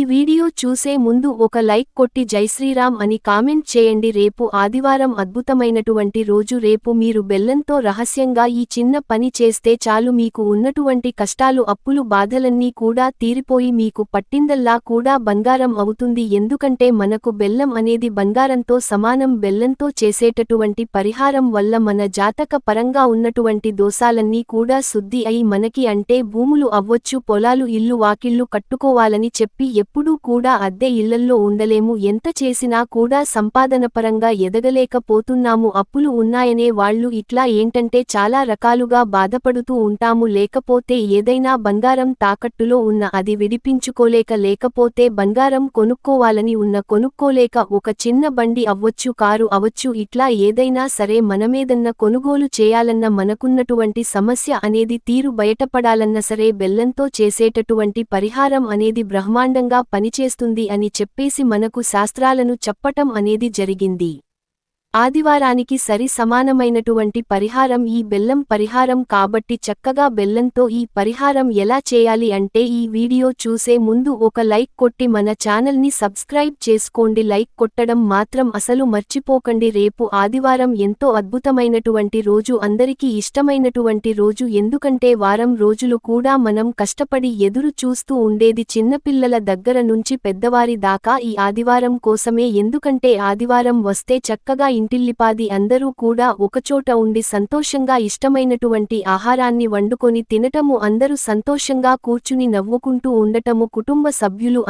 Video చూసే ముందు ఒక లైక్ కొట్టి జైశ్రీరామ్ అని కామెంట్ చేయండి. రేపు ఆదివారం అద్భుతమైనటువంటి రోజు. రేపు మీరు బెల్లంతో రహస్యంగా ఈ చిన్న పని చేస్తే చాలు, మీకు ఉన్నటువంటి కష్టాలు అప్పులు బాధలన్నీ కూడా తీరిపోయి మీకు పట్టిందల్లా కూడా బంగారం అవుతుంది. ఎందుకంటే మనకు బెల్లం అనేది బంగారంతో సమానం. బెల్లంతో చేసేటటువంటి పరిహారం వల్ల మన జాతక పరంగా ఉన్నటువంటి దోషాలన్నీ కూడా శుద్ధి అయి మనకి అంటే భూములు అవ్వచ్చు, పొలాలు, ఇల్లు వాకిళ్లు కట్టుకోవాలని చెప్పి ఎప్పుడూ కూడా అద్దె ఇళ్లల్లో ఉండలేము. ఎంత చేసినా కూడా సంపాదనపరంగా ఎదగలేకపోతున్నాము. అప్పులు ఉన్నాయనే వాళ్ళు ఇట్లా ఏంటంటే చాలా రకాలుగా బాధపడుతూ ఉంటాము. లేకపోతే ఏదైనా బంగారం తాకట్టులో ఉన్న అది విడిపించుకోలేక, లేకపోతే బంగారం కొనుక్కోవాలని ఉన్న కొనుక్కోలేక, ఒక చిన్న బండి అవ్వచ్చు, కారు అవ్వచ్చు, ఇట్లా ఏదైనా సరే మనమేదన్న కొనుగోలు చేయాలన్న మనకున్నటువంటి సమస్య అనేది తీరు బయటపడాలన్న సరే బెల్లంతో చేసేటటువంటి పరిహారం అనేది బ్రహ్మాండంగా పనిచేస్తుంది అని చెప్పేసి మనకు శాస్త్రాలను చెప్పటం అనేది జరిగింది. ఆదివారానికి సరి సమానమైనటువంటి పరిహారం ఈ బెల్లం పరిహారం కాబట్టి చక్కగా బెల్లంతో ఈ పరిహారం ఎలా చేయాలి అంటే ఈ వీడియో చూసే ముందు ఒక లైక్ కొట్టి మన ఛానల్ని సబ్స్క్రైబ్ చేసుకోండి. లైక్ కొట్టడం మాత్రం అసలు మర్చిపోకండి. రేపు ఆదివారం ఎంతో అద్భుతమైనటువంటి రోజు, అందరికీ ఇష్టమైనటువంటి రోజు. ఎందుకంటే వారం రోజులు కూడా మనం కష్టపడి ఎదురు చూస్తూ ఉండేది చిన్నపిల్లల దగ్గర నుంచి పెద్దవారి దాకా ఈ ఆదివారం కోసమే. ఎందుకంటే ఆదివారం వస్తే చక్కగా ఇంటిల్లిపాది అందరూ కూడా ఒకచోట ఉండి సంతోషంగా ఇష్టమైనటువంటి ఆహారాన్ని వండుకొని తినటము, అందరూ సంతోషంగా కూర్చుని నవ్వుకుంటూ ఉండటము, కుటుంబ సభ్యులు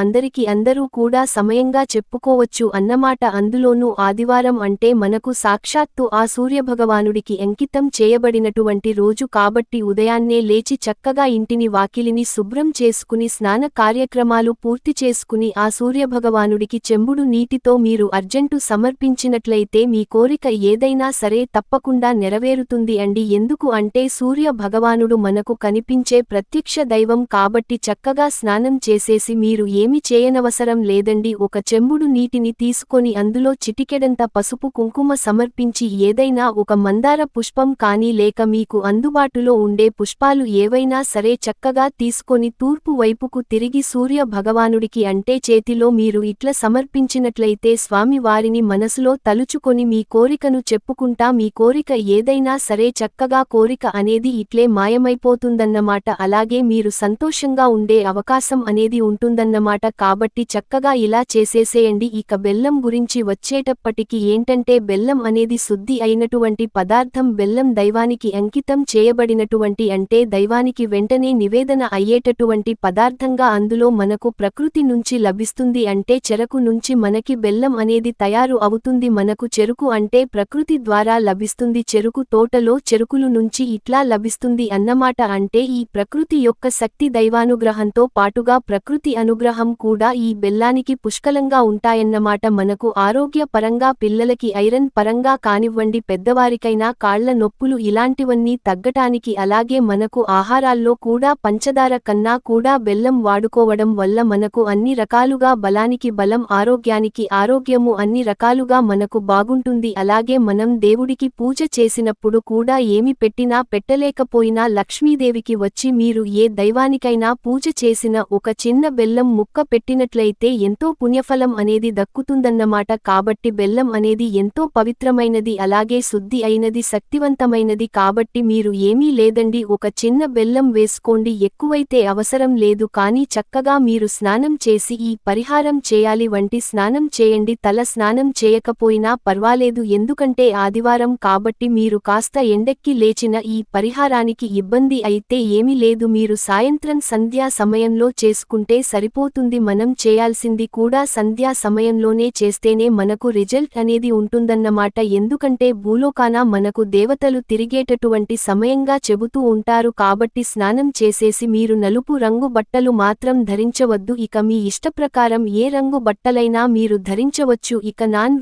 అందరూ కూడా సమయంగా చెప్పుకోవచ్చు అన్నమాట. అందులోనూ ఆదివారం అంటే మనకు సాక్షాత్తు ఆ సూర్యభగవానుడికి అంకితం చేయబడినటువంటి రోజు కాబట్టి ఉదయాన్నే లేచి చక్కగా ఇంటిని వాకిలిని శుభ్రం చేసుకుని స్నాన కార్యక్రమాలు పూర్తి చేసుకుని ఆ సూర్యభగవానుడికి చెంబుడు నీటితో మీరు అర్జెంటు సమర్పించినట్లయితే మీ కోరిక ఏదైనా సరే తప్పకుండా నెరవేరుతుంది అండి. ఎందుకు అంటే సూర్య భగవానుడు మనకు కనిపించే ప్రత్యక్ష దైవం కాబట్టి చక్కగా స్నానం చేసేసి మీరు ఏమి చేయనవసరం లేదండి. ఒక చెంబుడు నీటిని తీసుకొని అందులో చిటికెడంత పసుపు కుంకుమ సమర్పించి ఏదైనా ఒక మందార పుష్పం కానీ లేక మీకు అందుబాటులో ఉండే పుష్పాలు ఏవైనా సరే చక్కగా తీసుకొని తూర్పు వైపుకు తిరిగి సూర్య భగవానుడికి అంటే చేతిలో మీరు ఇట్ల సమర్పించినట్లయితే స్వామి వారిని మనసులో తలుచుకొని మీ కోరికను చెప్పుకుంటా మీ కోరిక ఏదైనా సరే చక్కగా కోరిక అనేది ఇట్లే మాయమైపోతుందన్నమాట. అలాగే మీరు సంతోషంగా ఉండే అవకాశం అనేది ఉంటుందన్నమాట. కాబట్టి చక్కగా ఇలా చేసేసేయండి. ఇక బెల్లం గురించి వచ్చేటప్పటికి ఏంటంటే బెల్లం అనేది శుద్ధి అయినటువంటి పదార్థం. బెల్లం దైవానికి అంకితం చేయబడినటువంటి అంటే దైవానికి వెంటనే నివేదన అయ్యేటటువంటి పదార్థంగా అందులో మనకు ప్రకృతి నుంచి లభిస్తుంది. అంటే చెరకు నుంచి మనకి బెల్లం అనేది తయారు అవుతుంది. మనకు చెరుకు అంటే ప్రకృతి ద్వారా లభిస్తుంది. చెరుకు తోటలో చెరుకులు నుంచి ఇట్లా లభిస్తుంది అన్నమాట. అంటే ఈ ప్రకృతి యొక్క శక్తి దైవానుగ్రహంతో పాటుగా ప్రకృతి అనుగ్రహం కూడా ఈ బెల్లానికి పుష్కలంగా ఉంటాయన్నమాట. మనకు ఆరోగ్య పరంగా, పిల్లలకి ఐరన్ పరంగా కానివ్వండి, పెద్దవారికైనా కాళ్ల నొప్పులు ఇలాంటివన్నీ తగ్గటానికి, అలాగే మనకు ఆహారాల్లో కూడా పంచదార కన్నా కూడా బెల్లం వాడుకోవడం వల్ల మనకు అన్ని రకాలుగా బలానికి బలం, ఆరోగ్యానికి ఆరోగ్యము అన్ని రకాలుగా మనకు బాగుంటుంది. అలాగే మనం దేవుడికి పూజ చేసినప్పుడు కూడా ఏమి పెట్టినా పెట్టలేకపోయినా లక్ష్మీదేవికి వచ్చి మీరు ఏ దైవానికైనా పూజ చేసిన ఒక చిన్న బెల్లం ముక్క పెట్టినట్లయితే ఎంతో పుణ్యఫలం అనేది దక్కుతుందన్నమాట. కాబట్టి బెల్లం అనేది ఎంతో పవిత్రమైనది, అలాగే శుద్ధి అయినది, శక్తివంతమైనది. కాబట్టి మీరు ఏమీ లేదండి, ఒక చిన్న బెల్లం వేసుకోండి, ఎక్కువైతే అవసరం లేదు. కానీ చక్కగా మీరు స్నానం చేసి ఈ పరిహారం చేయాలి. వంటి స్నానం చేయండి, తల స్నానం చేయకపోయినా పర్వాలేదు. ఎందుకంటే ఆదివారం కాబట్టి మీరు కాస్త ఎండెక్కి లేచిన ఈ పరిహారానికి ఇబ్బంది అయితే ఏమీ లేదు. మీరు సాయంత్రం సంధ్యా సమయంలో చేసుకుంటే సరిపోతుంది. మనం చేయాల్సింది కూడా సంధ్యా సమయంలోనే చేస్తేనే మనకు రిజల్ట్ అనేది ఉంటుందన్నమాట. ఎందుకంటే భూలోకాన మనకు దేవతలు తిరిగేటటువంటి సమయంగా చెబుతూ ఉంటారు. కాబట్టి స్నానం చేసేసి మీరు నలుపు రంగు బట్టలు మాత్రం ధరించవద్దు. ఇక మీ ఇష్టప్రకారం ఏ రంగు బట్టలైనా మీరు ధరించవచ్చు. ఇక నాన్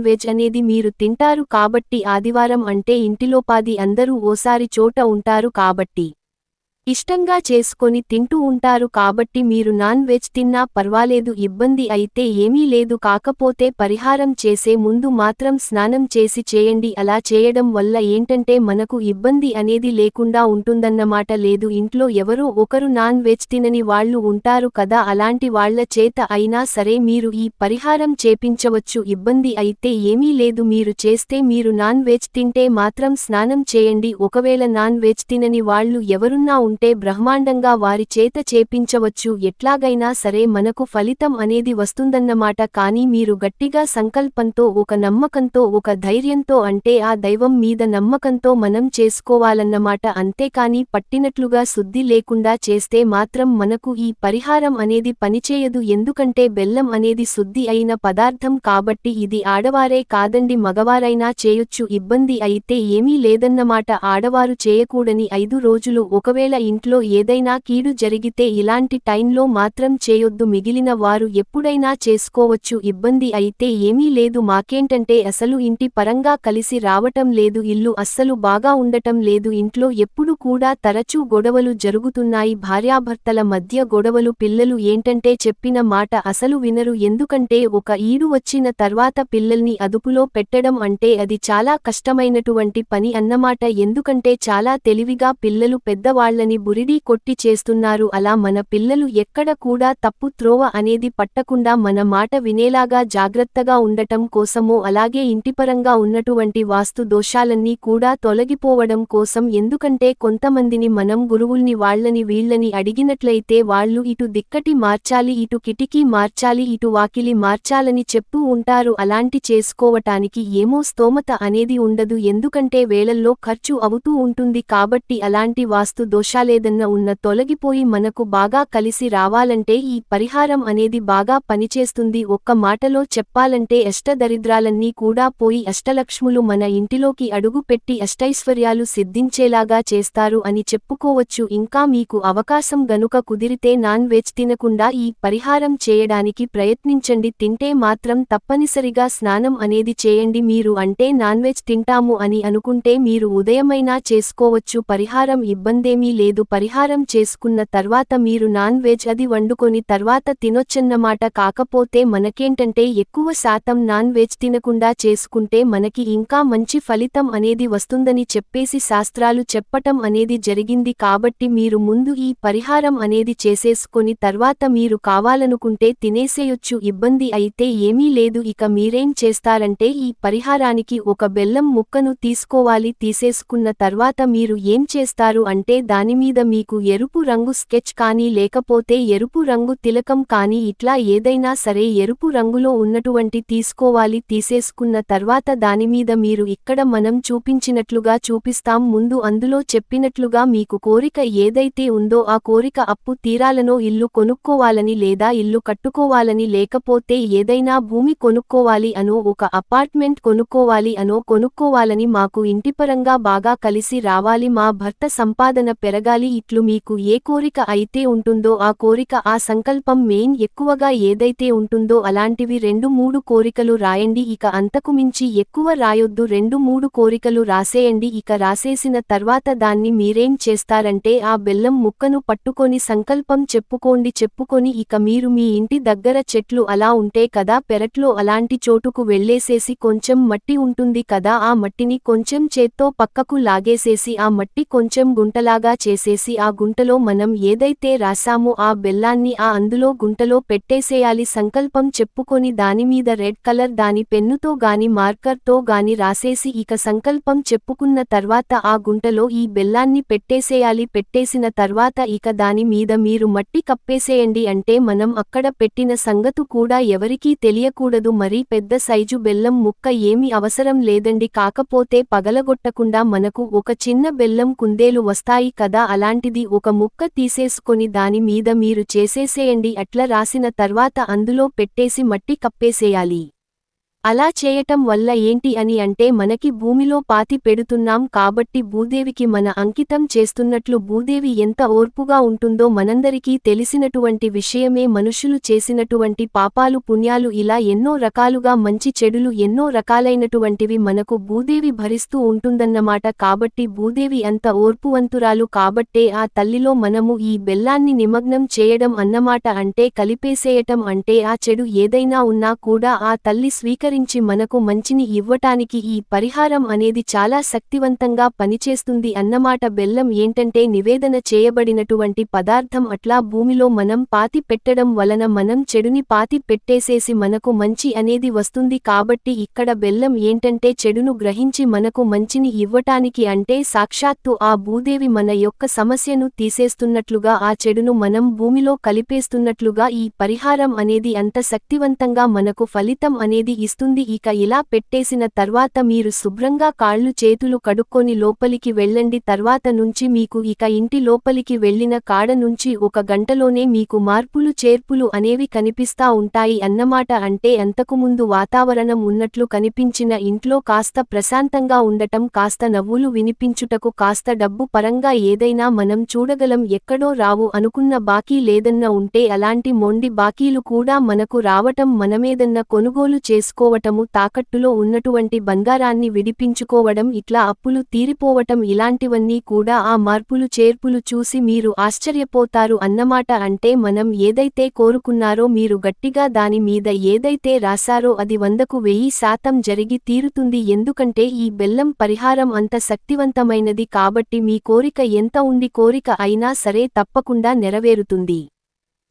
వెజ్ అనేది మీరు తింటారు కాబట్టి ఆదివారం అంటే ఇంటిలోపాది అందరూ ఓసారి చోట ఉంటారు కాబట్టి ఇష్టంగా చేసుకొని తింటూ ఉంటారు కాబట్టి మీరు నాన్ వెజ్ తిన్నా పర్వాలేదు, ఇబ్బంది అయితే ఏమీ లేదు. కాకపోతే పరిహారం చేసే ముందు మాత్రం స్నానం చేసి చేయండి. అలా చేయడం వల్ల ఏంటంటే మనకు ఇబ్బంది అనేది లేకుండా ఉంటుందన్నమాట. లేదు, ఇంట్లో ఎవరో ఒకరు నాన్ వెజ్ తినని వాళ్ళు ఉంటారు కదా, అలాంటి వాళ్ళ చేత అయినా సరే మీరు ఈ పరిహారం చేపించవచ్చు. ఇబ్బంది అయితే ఏమీ లేదు. మీరు చేస్తే మీరు నాన్ వెజ్ తింటే మాత్రం స్నానం చేయండి. ఒకవేళ నాన్ వెజ్ తినని వాళ్ళు ఎవరున్నా ఉంటే బ్రహ్మాండంగా వారి చేత చేపించవచ్చు. ఎట్లాగైనా సరే మనకు ఫలితం అనేది వస్తుందన్నమాట. కానీ మీరు గట్టిగా సంకల్పంతో, ఒక నమ్మకంతో, ఒక ధైర్యంతో, అంటే ఆ దైవం మీద నమ్మకంతో మనం చేసుకోవాలన్నమాట. అంతేకాని పట్టినట్లుగా శుద్ధి లేకుండా చేస్తే మాత్రం మనకు ఈ పరిహారం అనేది పనిచేయదు. ఎందుకంటే బెల్లం అనేది శుద్ధి అయిన పదార్థం కాబట్టి ఇది ఆడవారే కాదండి, మగవారైనా చేయొచ్చు. ఇబ్బంది అయితే ఏమీ లేదన్నమాట. ఆడవారు చేయకూడని 5 రోజులు, ఒకవేళ ఇంట్లో ఏదైనా కీడు జరిగితే ఇలాంటి టైంలో మాత్రం చేయొద్దు. మిగిలిన వారు ఎప్పుడైనా చేసుకోవచ్చు. ఇబ్బంది అయితే ఏమీ లేదు. మాకేంటంటే అసలు ఇంటి పరంగా కలిసి రావటం లేదు, ఇల్లు అస్సలు బాగా ఉండటం లేదు, ఇంట్లో ఎప్పుడు కూడా తరచూ గొడవలు జరుగుతున్నాయి, భార్యాభర్తల మధ్య గొడవలు. పిల్లలు ఏంటంటే చెప్పిన మాట అసలు వినరు. ఎందుకంటే ఒక ఈడు వచ్చిన తర్వాత పిల్లల్ని అదుపులో పెట్టడం అంటే అది చాలా కష్టమైనటువంటి పని అన్నమాట. ఎందుకంటే చాలా తెలివిగా పిల్లలు పెద్దవాళ్లని బురిడీ కొట్టి చేస్తున్నారు. అలా మన పిల్లలు ఎక్కడ కూడా తప్పు త్రోవ అనేది పట్టకుండా మన మాట వినేలాగా జాగ్రత్తగా ఉండటం కోసమో, అలాగే ఇంటిపరంగా ఉన్నటువంటి వాస్తు దోషాలన్నీ కూడా తొలగిపోవడం కోసం. ఎందుకంటే కొంతమందిని మనం గురువుల్ని వాళ్ళని వీళ్ళని అడిగినట్లయితే వాళ్ళు ఇటు దిక్కటి మార్చాలి, ఇటు కిటికీ మార్చాలి, ఇటు వాకిలి మార్చాలని చెప్తూ ఉంటారు. అలాంటి చేసుకోవటానికి ఏమో స్తోమత అనేది ఉండదు. ఎందుకంటే వేళల్లో ఖర్చు అవుతూ ఉంటుంది. కాబట్టి అలాంటి వాస్తు దోషాలేదన్నా ఉన్న తొలగిపోయి మనకు బాగా కలిసి రావాలంటే ఈ పరిహారం అనేది బాగా పనిచేస్తుంది. ఒక్క మాటలో చెప్పాలంటే అష్టదరిద్రాలన్నీ కూడా పోయి అష్టలక్ష్ములు మన ఇంటిలోకి అడుగు పెట్టి అష్టైశ్వర్యాలు సిద్ధించేలాగా చేస్తారు అని చెప్పుకోవచ్చు. ఇంకా మీకు అవకాశం గనుక కుదిరితే నాన్ వెజ్ తినకుండా ఈ పరిహారం చేయడానికి ప్రయత్నించండి. తింటే మాత్రం తప్పనిసరిగా స్నానం అనేది చేయండి. మీరు అంటే నాన్ వెజ్ తింటాము అని అనుకుంటే మీరు ఉదయమైనా చేసుకోవచ్చు. పరిహారం ఇబ్బందేమీ లేదు. పరిహారం చేసుకున్న తర్వాత మీరు నాన్ వెజ్ అది వండుకొని తర్వాత తినొచ్చన్నమాట. కాకపోతే మనకేంటంటే ఎక్కువ శాతం నాన్ వెజ్ తినకుండా చేసుకుంటే మనకి ఇంకా మంచి ఫలితం అనేది వస్తుందని చెప్పేసి శాస్త్రాలు చెప్పటం అనేది జరిగింది. కాబట్టి మీరు ముందు ఈ పరిహారం అనేది చేసేసుకొని తర్వాత మీరు కావాలనుకుంటే తినేసేయొచ్చు. ఇబ్బంది అయితే ఏమీ లేదు. ఇక మీరేం చేస్తారంటే ఈ పరిహారానికి ఒక బెల్లం ముక్కను తీసుకోవాలి. తీసేసుకున్న తర్వాత మీరు ఏం చేస్తారు అంటే దానిమీద మీకు ఎరుపు రంగు స్కెచ్ కానీ లేకపోతే ఎరుపు రంగు తిలకం కానీ ఇట్లా ఏదైనా సరే ఎరుపు రంగులో ఉన్నటువంటి తీసుకోవాలి. తీసేసుకున్న తర్వాత దానిమీద మీరు ఇక్కడ మనం చూపించినట్లుగా చూపిస్తాం. ముందు అందులో చెప్పినట్లుగా మీకు కోరిక ఏదైతే ఉందో ఆ కోరిక అప్పు తీరాలనో, ఇల్లు కొనుక్కోవాలని, లేదా ఇల్లు కట్టుకోవాలని, లేకపోతే ఏదైనా భూమి కొనుక్కోవాలి అనో, ఒక అపార్ట్మెంట్ కొనుక్కోవాలి అనో, కొనుక్కోవాలని, మాకు ఇంటిపరంగా బాగా కలిసి రావాలి, మా భర్త సంపాదన పెరగాలి, ఇట్లు మీకు ఏ కోరిక అయితే ఉంటుందో ఆ కోరిక, ఆ సంకల్పం మెయిన్ ఎక్కువగా ఏదైతే ఉంటుందో అలాంటివి 2-3 కోరికలు రాయండి. ఇక అంతకుమించి ఎక్కువ రాయొద్దు. 2-3 కోరికలు రాసేయండి. ఇక రాసేసిన తర్వాత దాన్ని మీరేం చేస్తారంటే ఆ బెల్లం ముక్కను పట్టుకొని సంకల్పం చెప్పుకొని ఇక మీరు మీ ఇంటి దగ్గర చెట్లు అలా ఉంటే కదా, పెరట్లో అలాంటి చోటుకు వెళ్ళేసేసి కొంచెం మట్టి ఉంటుంది కదా, ఆ మట్టిని కొంచెం చేత్తో పక్కకు లాగేసేసి ఆ మట్టి కొంచెం గుంటలాగా చేసేసి ఆ గుంటలో మనం ఏదైతే రాసామో ఆ బెల్లాన్ని అందులో గుంటలో పెట్టేసేయాలి. సంకల్పం చెప్పుకొని దానిమీద రెడ్ కలర్ దాని పెన్నుతో గాని మార్కర్తో గాని రాసేసి ఇక సంకల్పం చెప్పుకున్న తర్వాత ఆ గుంటలో ఈ బెల్లాన్ని పెట్టేసేయాలి. పెట్టేసిన తర్వాత ఇక దాని మీద మీరు మట్టి కప్పేసేయండి. అంటే మనం అక్కడ పెట్టిన సంగతు కూడా ఎవరికీ తెలియకూడదు. మరీ పెద్ద సైజు బెల్లం ముక్క ఏమీ అవసరం లేదండి. కాకపోతే పగలగొట్టకుండా మనకు ఒక చిన్న బెల్లం కుందేలు వస్తాయి కదా, అలాంటిది ఒక ముక్క తీసేసుకొని దాని మీద మీరు చేసేసేయండి. అట్లా రాసిన తర్వాత అందులో పెట్టేసి మట్టి కప్పేసేయాలి. అలా చేయటం వల్ల ఏంటి అని అంటే మనకి భూమిలో పాతి పెడుతున్నాం కాబట్టి భూదేవికి మన అంకితం చేస్తున్నట్లు. భూదేవి ఎంత ఓర్పుగా ఉంటుందో మనందరికీ తెలిసినటువంటి విషయమే. మనుషులు చేసినటువంటి పాపాలు పుణ్యాలు ఇలా ఎన్నో రకాలుగా మంచి చెడులు ఎన్నో రకాలైనటువంటివి మనకు భూదేవి భరిస్తూ ఉంటుందన్నమాట. కాబట్టి భూదేవి అంత ఓర్పువంతురాలు కాబట్టే ఆ తల్లిలో మనము ఈ బెల్లాన్ని నిమగ్నం చేయడం అన్నమాట. అంటే కలిపేసేయటం అంటే ఆ చెడు ఏదైనా ఉన్నా కూడా ఆ తల్లి స్వీకరించి మనకు మంచిని ఇవ్వటానికి ఈ పరిహారం అనేది చాలా శక్తివంతంగా పనిచేస్తుంది అన్నమాట. బెల్లం ఏంటంటే నివేదన చేయబడినటువంటి పదార్థం. అట్లా భూమిలో మనం పాతి పెట్టడం వలన మనం చెడుని పాతి పెట్టేసేసి మనకు మంచి అనేది వస్తుంది. కాబట్టి ఇక్కడ బెల్లం ఏంటంటే చెడును గ్రహించి మనకు మంచిని ఇవ్వటానికి. అంటే సాక్షాత్తు ఆ భూదేవి మన యొక్క సమస్యను తీసేస్తున్నట్లుగా ఆ చెడును మనం భూమిలో కలిపేస్తున్నట్లుగా ఈ పరిహారం అనేది అంత శక్తివంతంగా మనకు ఫలితం అనేది ఇస్తుంది. ఇక ఇలా పెట్టేసిన తర్వాత మీరు శుభ్రంగా కాళ్ళు చేతులు కడుక్కొని లోపలికి వెళ్ళండి. తర్వాత నుంచి మీకు ఇక ఇంటి లోపలికి వెళ్ళిన కాడ నుంచి 1 గంటలోనే మీకు మార్పులు చేర్పులు అనేవి కనిపిస్తా ఉంటాయి అన్నమాట. అంటే అంతకుముందు వాతావరణం ఉన్నట్లు కనిపించిన ఇంట్లో కాస్త ప్రశాంతంగా ఉండటం, కాస్త నవ్వులు వినిపించుటకు, కాస్త డబ్బు పరంగా ఏదైనా మనం చూడగలం. ఎక్కడో రావు అనుకున్న బాకీ లేదన్న ఉంటే అలాంటి మొండి బాకీలు కూడా మనకు రావటం, మనమేదన్న కొనుగోలు చేసుకోవటము, తాకట్టులో ఉన్నటువంటి బంగారాన్ని విడిపించుకోవడం, ఇట్లా అప్పులు తీరిపోవటం ఇలాంటివన్నీ కూడా ఆ మార్పులు చేర్పులు చూసి మీరు ఆశ్చర్యపోతారు అన్నమాట. అంటే మనం ఏదైతే కోరుకున్నారో మీరు గట్టిగా దాని మీద ఏదైతే రాశారో అది 100కు 1000% జరిగి తీరుతుంది. ఎందుకంటే ఈ బెల్లం పరిహారం అంత శక్తివంతమైనది కాబట్టి మీ కోరిక ఎంత ఉండి కోరిక అయినా సరే తప్పకుండా నెరవేరుతుంది.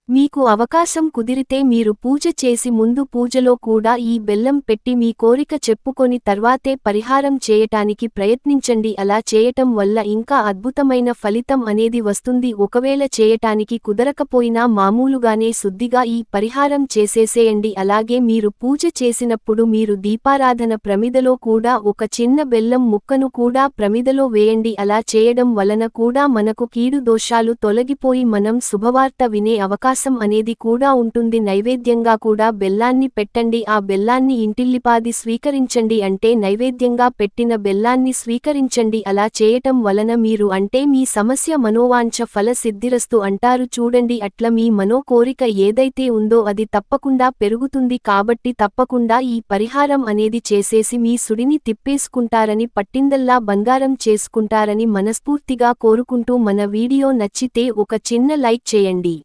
మీకు అవకాశం కుదిరితే మీరు పూజ చేసి ముందు పూజలో కూడా ఈ బెల్లం పెట్టి మీ కోరిక చెప్పుకొని తర్వాతే పరిహారం చేయటానికి ప్రయత్నించండి. అలా చేయటం వల్ల ఇంకా అద్భుతమైన ఫలితం అనేది వస్తుంది. ఒకవేళ చేయటానికి కుదరకపోయినా మామూలుగానే శుద్ధిగా ఈ పరిహారం చేసేసేయండి. అలాగే మీరు పూజ చేసినప్పుడు మీరు దీపారాధన ప్రమిదలో కూడా ఒక చిన్న బెల్లం ముక్కను కూడా ప్రమిదలో వేయండి. అలా చేయడం వలన కూడా మనకు కీడు దోషాలు తొలగిపోయి మనం శుభవార్త వినే అవకాశం అనేది కూడా ఉంటుంది. నైవేద్యంగా కూడా బెల్లాన్ని పెట్టండి. ఆ బెల్లాన్ని ఇంటిల్లిపాది స్వీకరించండి. అంటే నైవేద్యంగా పెట్టిన బెల్లాన్ని స్వీకరించండి. అలా చేయటం వలన మీరు అంటే మీ సమస్య మనోవాంఛ ఫల సిద్ధిరస్తు అంటారు చూడండి. అట్లా మీ మనో కోరిక ఏదైతే ఉందో అది తప్పకుండా పెరుగుతుంది. కాబట్టి తప్పకుండా ఈ పరిహారం అనేది చేసేసి మీ సుడిని తిప్పేసుకుంటారని, పట్టిందల్లా బంగారం చేసుకుంటారని మనస్ఫూర్తిగా కోరుకుంటూ మన వీడియో నచ్చితే ఒక చిన్న లైక్ చేయండి.